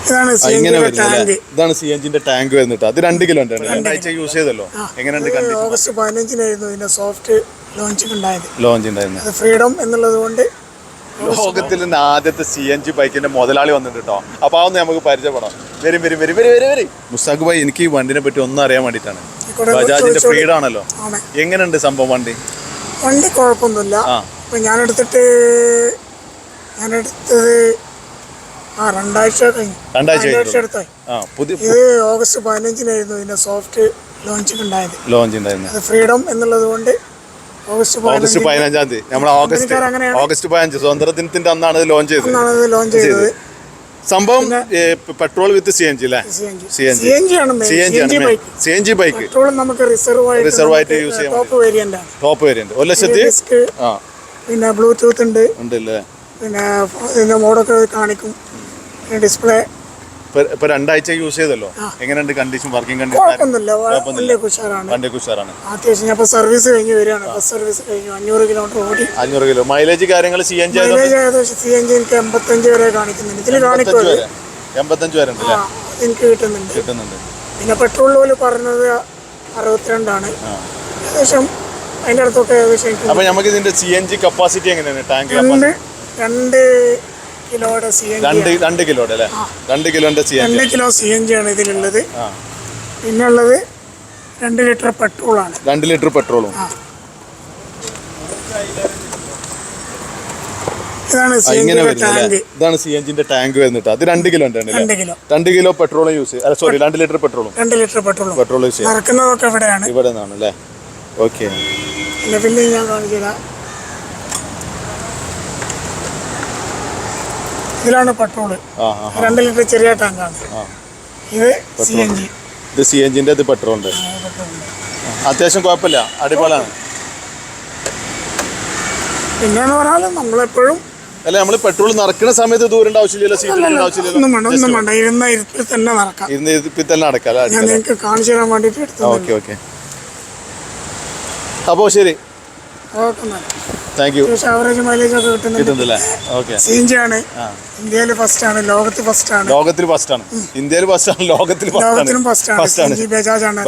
ഇതാണ് C N ജിന്റെ tank വരുന്നിട്ട്. അത് 2 kilo ഉണ്ട്. 2 ആഴ്ച യൂസ് ചെയ്തല്ലോ. എങ്ങനെയുണ്ട്? ഓഗസ്റ്റ് 15-നായിരുന്നു ഇതിന്റെ സോഫ്റ്റ് ലോഞ്ച് ഉണ്ടായിരുന്നത്. ഫ്രീഡം എന്നുള്ളത് കൊണ്ട് ലോകത്തിൽ നിന്ന് ആദ്യത്തെ സി എൻ ജി ബൈക്കിന്റെ മുതലാളി വന്നിട്ട് കേട്ടോ. അപ്പൊ അതൊന്ന് നമുക്ക് പരിചയപ്പെടാം. വരും മുസ്താഖ് ഭായി, എനിക്ക് ഈ വണ്ടിനെ പറ്റി ഒന്നും അറിയാൻ വേണ്ടിട്ടാണ്. ബജാജിന്റെ ഫ്രീഡം ആണല്ലോ. എങ്ങനെയുണ്ട് സംഭവം? വണ്ടി കുഴപ്പമൊന്നുമില്ല. ഞാനെടുത്തത് 2 ആഴ്ച കഴിഞ്ഞു. ഇത് ഓഗസ്റ്റ് 15-നായിരുന്നു ഇതിന്റെ സോഫ്റ്റ് ലോഞ്ച് ഉണ്ടായിരുന്നത്. ഫ്രീഡം എന്നുള്ളത് കൊണ്ട് ഓഗസ്റ്റ് 15-ാം തീയതി നമ്മൾ ഓഗസ്റ്റ് 15 സ്വതന്ത്ര ദിനത്തിന്റെ അന്നാണ് ഇത് ലോഞ്ച് ചെയ്തത്. സംഭവം petrol with C N G അല്ലേ? സി എൻ ജി ബൈക്ക് നമുക്ക് റിസർവ് ആയിട്ട് യൂസ് ചെയ്യാം. Top variant 1,00,000. പിന്നെ ബ്ലൂടൂത്ത് ഉണ്ട്. പിന്നെ ഇതിന്റെ മോഡൊക്കെ കാണിക്കും. ഡിസ്പ്ലേ ഇപ്പൊ 2 ആഴ്ച യൂസ് ചെയ്തല്ലോ. എങ്ങനെയുണ്ട് കണ്ടീഷൻ? വർക്കിംഗ് കണ്ടീഷൻ ഉഷാറാണ്. അത്യാവശ്യം സർവീസ് കഴിഞ്ഞ് വരികയാണ്. ബസ് സർവീസ് കഴിഞ്ഞു. 500 കിലോമീറ്റർ ഓടി. 500 കിലോ മൈലേജ് കാര്യങ്ങൾ C N G C N G എനിക്ക് 85 വരെ കാണിക്കുന്നുണ്ട്. ഇതിൽ കാണിക്കുമല്ലോ 85 വരെ എനിക്ക് കിട്ടുന്നുണ്ട്. പിന്നെ പെട്രോൾ പോലെ പറഞ്ഞത് 62 ഏകദേശം അതിന്റെ അടുത്തൊക്കെ ഏകദേശം. അപ്പൊ നമുക്ക് ഇതിന്റെ സി എൻ ജി കപ്പാസിറ്റി എങ്ങനെയാണ്? ടാങ്ക് 2 കിലോയുടെ സി എൻ ജി. 2 കിലോയുടെ അല്ലേ? 2 കിലോന്റെ C N G. 2 kilo C N G ആണ് ഇതിലുള്ളത്. പിന്നെ ഉള്ളത് 2 ലിറ്റർ പെട്രോളാണ്. 2 ലിറ്റർ പെട്രോളും. ഇതാണ് സി എൻ ജിന്റെ ടാങ്ക് വരുന്നിട്ട്. അത് 2 കിലോ ഉണ്ട്. 2 കിലോ പെട്രോളും യൂസ് ചെയ്യും. സോറി, 2 ലിറ്റർ പെട്രോളും. പെട്രോൾ യൂസ് ചെയ്യും. നടക്കുന്നതൊക്കെ ഇവിടെയാണ്. ഇവിടെ നിന്നാണ് അല്ലേ? ഓക്കെ. പിന്നെ ഞാൻ കാണിച്ചതാ. ഇതിലാണ് പെട്രോള്. 2 ലിറ്റർ ചെറിയ ടാങ്കാണ്. ഇത് സി എൻ ജി. ഇത് സി എൻ ജിന്റെ. ഇത് പെട്രോളുണ്ട്. അത്യാവശ്യം കുഴപ്പമില്ല, അടിപൊളിയാണ്. പിന്നെന്ന് പറഞ്ഞാൽ നമ്മളെപ്പോഴും അല്ല, നമ്മൾ പെട്രോൾ നിറക്കുന്ന സമയത്ത് ദൂരേണ്ട ആവശ്യമില്ലല്ലോ. ഒന്നും വേണ്ട. ഇരുന്നിൽ തന്നെ നടക്കാം. ഞാൻ നിങ്ങൾക്ക് കാണിച്ചു തരാൻ വേണ്ടിട്ട്. ഓക്കെ. അപ്പോ ശരി, താങ്ക് യു. ആവറേജ് മൈലേജ് ഒക്കെ കിട്ടുന്നുണ്ട്. സി എൻ ജി ആണ്. ഇന്ത്യയിൽ ഫസ്റ്റ് ആണ്. ലോകത്തിൽ ഫസ്റ്റ് ആണ്. ഇന്ത്യയിൽ ഫസ്റ്റ് ആണ്. ലോകത്തിലും ഫസ്റ്റ് ആണ്.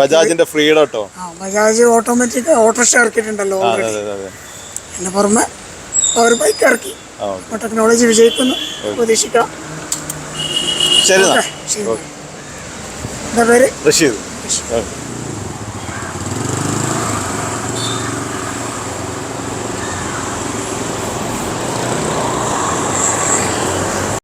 ബജാജിന്റെ ഫ്രീഡം കേട്ടോ. ബജാജ് ഓട്ടോമാറ്റിക് ഓട്ടോറിക്ഷ ഇറക്കിയിട്ടുണ്ടല്ലോ ഓൾറെഡി. പിന്നെ പുറമെ ഒരു ബൈക്ക് ഇറക്കി. ടെക്നോളജി വിജയിക്കുന്നു, പ്രതീക്ഷിക്കാം. ശരി. എന്താ പേര്? റഷീദ്.